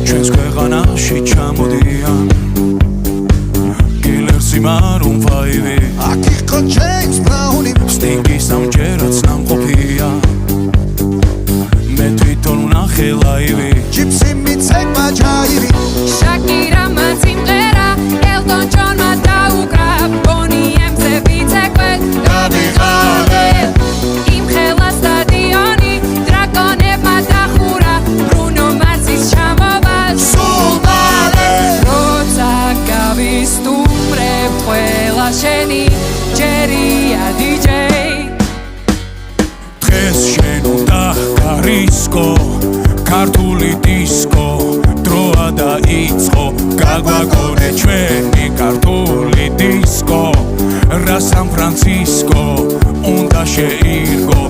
ჩვენს ქვეყანაში ჩამოდიან კილერსი მარუნ ფაივი აქ იყო ჯეიმს ბრაუნი სტინგი სამჯერაც ნამყოფია მე თვითონ ვნახე ლაივი ჯიპსი მიცეკმა ჯაივი შაკირამა სიმღერა ელტონ ჯონმა დაუკრა ბონი ემზე ვიცეკვე გადიღალე იმხელა სტადიონი დრაკონებმა დახურა ბრუნო მარსის ჩამოვა სულ მალე როცა გავისტუმრებ ყველა შენი ჯერია დიჯეი დღეს შენ უნდა გარისკო ქართული დისკო დროა დაიწყო გაგვაგონე ჩვენი ქართული დისკო რა სან ფრანცისკო უნდა შეირგო